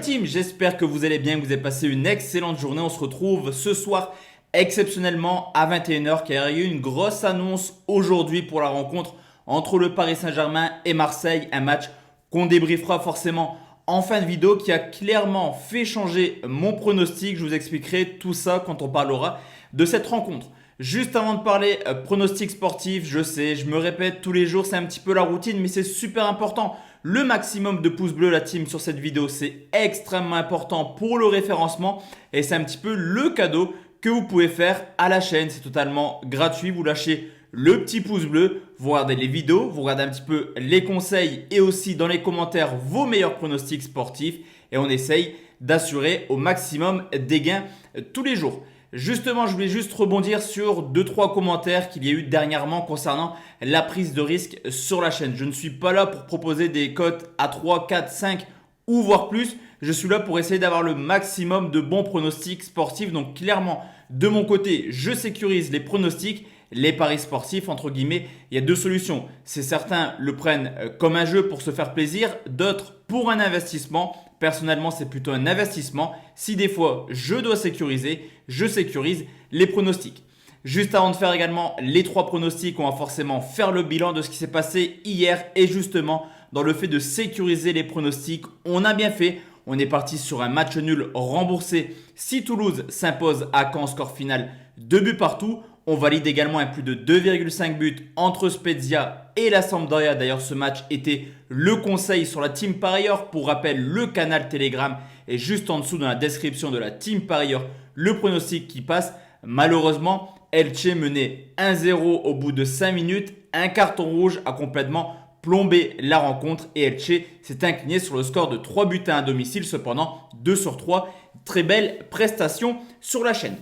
team, j'espère que vous allez bien, que vous avez passé une excellente journée. On se retrouve ce soir exceptionnellement à 21h car il y a eu une grosse annonce aujourd'hui pour la rencontre entre le Paris Saint-Germain et Marseille. Un match qu'on débriefera forcément en fin de vidéo qui a clairement fait changer mon pronostic. Je vous expliquerai tout ça quand on parlera de cette rencontre. Juste avant de parler pronostic sportif, je sais, je me répète tous les jours, c'est un petit peu la routine, mais c'est super important. Le maximum de pouces bleus la team sur cette vidéo, c'est extrêmement important pour le référencement et c'est un petit peu le cadeau que vous pouvez faire à la chaîne. C'est totalement gratuit, vous lâchez le petit pouce bleu, vous regardez les vidéos, vous regardez un petit peu les conseils et aussi dans les commentaires vos meilleurs pronostics sportifs et on essaye d'assurer au maximum des gains tous les jours. Justement, je voulais juste rebondir sur 2-3 commentaires qu'il y a eu dernièrement concernant la prise de risque sur la chaîne. Je ne suis pas là pour proposer des cotes à 3, 4, 5 ou voire plus. Je suis là pour essayer d'avoir le maximum de bons pronostics sportifs. Donc clairement, de mon côté, je sécurise les pronostics, les paris sportifs, entre guillemets. Il y a deux solutions. C'est certains le prennent comme un jeu pour se faire plaisir, d'autres pour un investissement. Personnellement, c'est plutôt un investissement. Si des fois, je dois sécuriser, je sécurise les pronostics. Juste avant de faire également les 3 pronostics, on va forcément faire le bilan de ce qui s'est passé hier. Et justement, dans le fait de sécuriser les pronostics, on a bien fait. On est parti sur un match nul remboursé si Toulouse s'impose à Caen, score final 2 buts partout. On valide également un plus de 2,5 buts entre Spezia et la Sampdoria. D'ailleurs, ce match était le conseil sur la Team Parieur. Pour rappel, le canal Telegram est juste en dessous dans la description de la Team Parieur. Le pronostic qui passe. Malheureusement, Elche menait 1-0 au bout de 5 minutes. Un carton rouge a complètement plombé la rencontre et Elche s'est incliné sur le score de 3 buts à 1 à domicile. Cependant, 2 sur 3, très belle prestation sur la chaîne.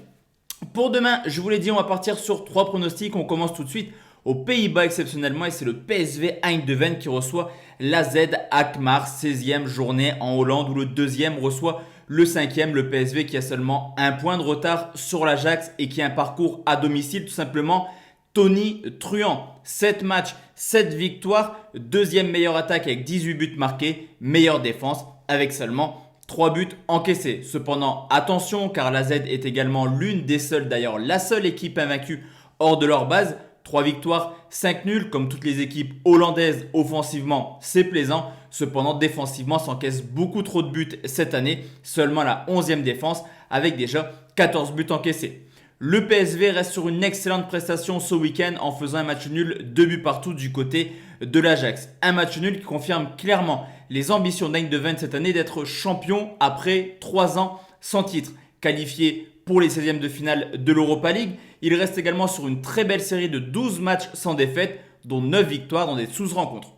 Pour demain, je vous l'ai dit, on va partir sur 3 pronostics. On commence tout de suite aux Pays-Bas exceptionnellement et c'est le PSV Eindhoven qui reçoit l'AZ Alkmaar, 16e journée en Hollande où le deuxième reçoit le 5e, le PSV qui a seulement un point de retard sur l'Ajax et qui a un parcours à domicile tout simplement tonitruant. 7 matchs, 7 victoires, deuxième meilleure attaque avec 18 buts marqués, meilleure défense avec seulement 3 buts encaissés. Cependant, attention car l'AZ est également l'une des seules, d'ailleurs la seule équipe invaincue hors de leur base. 3 victoires, 5 nuls comme toutes les équipes hollandaises offensivement, c'est plaisant. Cependant, défensivement, s'encaisse beaucoup trop de buts cette année. Seulement la 11e défense avec déjà 14 buts encaissés. Le PSV reste sur une excellente prestation ce week-end en faisant un match nul, 2 buts partout du côté de l'Ajax. Un match nul qui confirme clairement les ambitions d'Eindhoven cette année d'être champion après 3 ans sans titre. Qualifié pour les 16e de finale de l'Europa League, il reste également sur une très belle série de 12 matchs sans défaite, dont 9 victoires dans des 12 rencontres.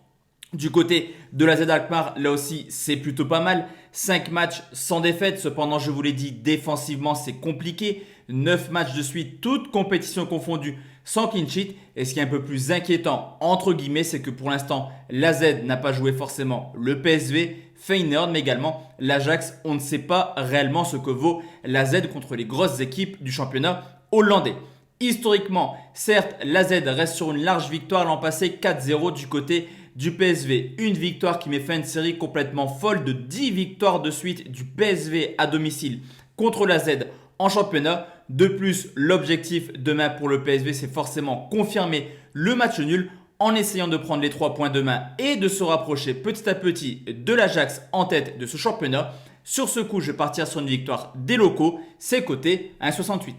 Du côté de la Z Alkmaar, là aussi, c'est plutôt pas mal. 5 matchs sans défaite. Cependant, je vous l'ai dit, défensivement, c'est compliqué. 9 matchs de suite, toutes compétitions confondues, sans clean sheet. Et ce qui est un peu plus inquiétant, entre guillemets, c'est que pour l'instant, la Z n'a pas joué forcément le PSV, Feyenoord, mais également l'Ajax. On ne sait pas réellement ce que vaut la Z contre les grosses équipes du championnat hollandais. Historiquement, certes, la Z reste sur une large victoire l'an passé, 4-0 du côté du PSV. Une victoire qui met fin à une série complètement folle de 10 victoires de suite du PSV à domicile contre la Z en championnat. De plus, l'objectif demain pour le PSV, c'est forcément confirmer le match nul en essayant de prendre les 3 points demain et de se rapprocher petit à petit de l'Ajax en tête de ce championnat. Sur ce coup, je vais partir sur une victoire des locaux, c'est coté 1,68.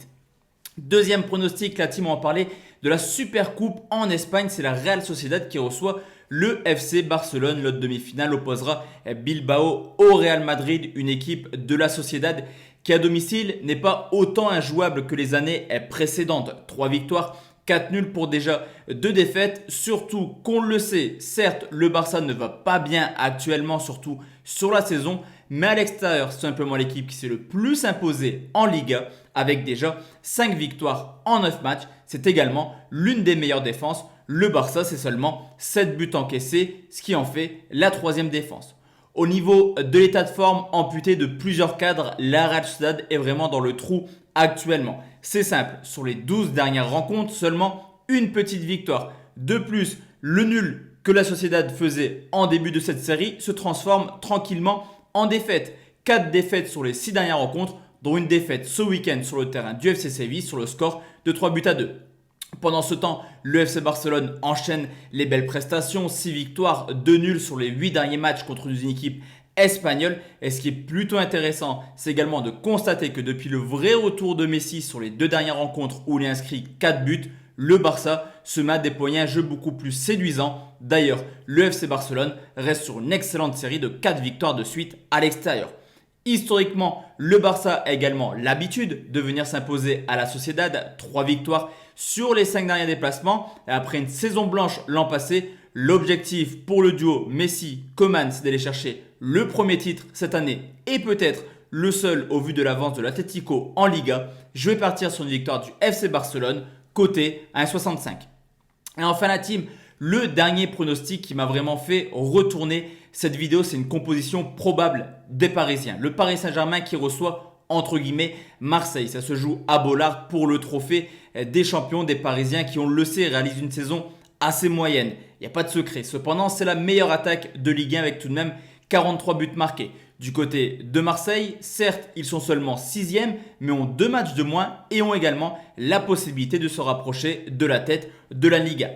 Deuxième pronostic, la team, on va parler de la Super Coupe en Espagne. C'est la Real Sociedad qui reçoit le FC Barcelone. L'autre demi-finale opposera Bilbao au Real Madrid, une équipe de la Sociedad qui à domicile n'est pas autant injouable que les années précédentes. 3 victoires, 4 nuls pour déjà 2 défaites. Surtout qu'on le sait, certes le Barça ne va pas bien actuellement, surtout sur la saison. Mais à l'extérieur, c'est simplement l'équipe qui s'est le plus imposée en Liga avec déjà 5 victoires en 9 matchs. C'est également l'une des meilleures défenses. Le Barça, c'est seulement 7 buts encaissés, ce qui en fait la 3e défense. Au niveau de l'état de forme amputé de plusieurs cadres, la Real Sociedad est vraiment dans le trou actuellement. C'est simple, sur les 12 dernières rencontres, seulement une petite victoire. De plus, le nul que la Sociedad faisait en début de cette série se transforme tranquillement en défaite. 4 défaites sur les 6 dernières rencontres, dont une défaite ce week-end sur le terrain du FC Séville sur le score de 3-2. Pendant ce temps, le FC Barcelone enchaîne les belles prestations, 6 victoires, 2 nuls sur les 8 derniers matchs contre une équipe espagnole. Et ce qui est plutôt intéressant, c'est également de constater que depuis le vrai retour de Messi sur les 2 dernières rencontres où il a inscrit 4 buts, le Barça se met à déployer un jeu beaucoup plus séduisant. D'ailleurs, le FC Barcelone reste sur une excellente série de 4 victoires de suite à l'extérieur. Historiquement, le Barça a également l'habitude de venir s'imposer à la Sociedad, 3 victoires sur les 5 derniers déplacements. Et après une saison blanche l'an passé, l'objectif pour le duo Messi-Koeman, c'est d'aller chercher le premier titre cette année et peut-être le seul au vu de l'avance de l'Atlético en Liga. Je vais partir sur une victoire du FC Barcelone, coté à 1,65. Et enfin la team, le dernier pronostic qui m'a vraiment fait retourner cette vidéo, c'est une composition probable des Parisiens. Le Paris Saint-Germain qui reçoit entre guillemets Marseille. Ça se joue à Bollard pour le trophée des champions des Parisiens qui, on le sait, réalisent une saison assez moyenne. Il n'y a pas de secret. Cependant, c'est la meilleure attaque de Ligue 1 avec tout de même 43 buts marqués. Du côté de Marseille, certes, ils sont seulement 6e, mais ont 2 matchs de moins et ont également la possibilité de se rapprocher de la tête de la Liga.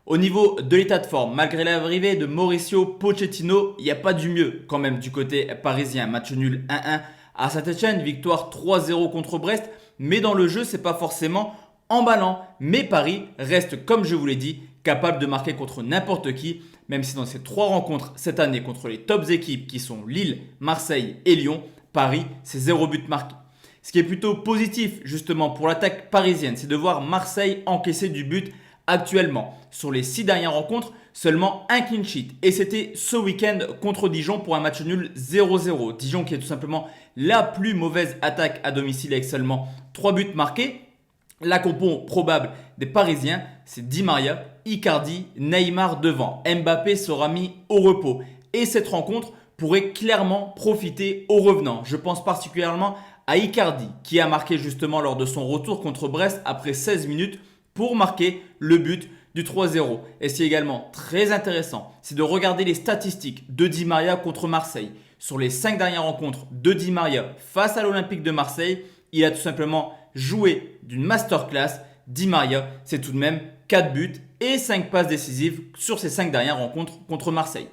Au niveau de l'état de forme, malgré l'arrivée de Mauricio Pochettino, il n'y a pas du mieux quand même du côté parisien. Match nul 1-1 à Saint-Etienne, victoire 3-0 contre Brest, mais dans le jeu, c'est pas forcément emballant. Mais Paris reste, comme je vous l'ai dit, capable de marquer contre n'importe qui, même si dans ces 3 rencontres cette année contre les tops équipes qui sont Lille, Marseille et Lyon, Paris, c'est 0 but marqué. Ce qui est plutôt positif justement pour l'attaque parisienne, c'est de voir Marseille encaisser du but actuellement. Sur les 6 dernières rencontres, seulement un clean sheet. Et c'était ce week-end contre Dijon pour un match nul 0-0. Dijon qui est tout simplement la plus mauvaise attaque à domicile avec seulement 3 buts marqués. La compo probable des Parisiens, c'est Di Maria, Icardi, Neymar devant. Mbappé sera mis au repos. Et cette rencontre pourrait clairement profiter aux revenants. Je pense particulièrement à Icardi qui a marqué justement lors de son retour contre Brest après 16 minutes pour marquer le but du 3-0. Et ce qui est également très intéressant, c'est de regarder les statistiques de Di Maria contre Marseille. Sur les 5 dernières rencontres de Di Maria face à l'Olympique de Marseille, il a tout simplement joué d'une masterclass. Di Maria, c'est tout de même 4 buts et 5 passes décisives sur ces 5 dernières rencontres contre Marseille.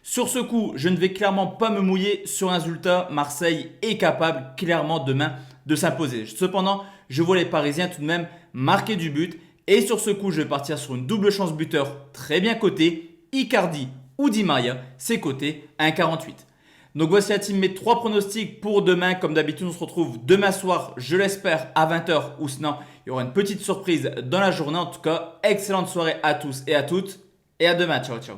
Sur ce coup, je ne vais clairement pas me mouiller sur un résultat. Marseille est capable clairement demain de s'imposer. Cependant, je vois les Parisiens tout de même marquer du but. Et sur ce coup, je vais partir sur une double chance buteur très bien cotée. Icardi ou Di Maria, c'est coté à 1,48. Donc voici la team, mes 3 pronostics pour demain. Comme d'habitude, on se retrouve demain soir, je l'espère, à 20h. Ou sinon, il y aura une petite surprise dans la journée. En tout cas, excellente soirée à tous et à toutes. Et à demain. Ciao, ciao.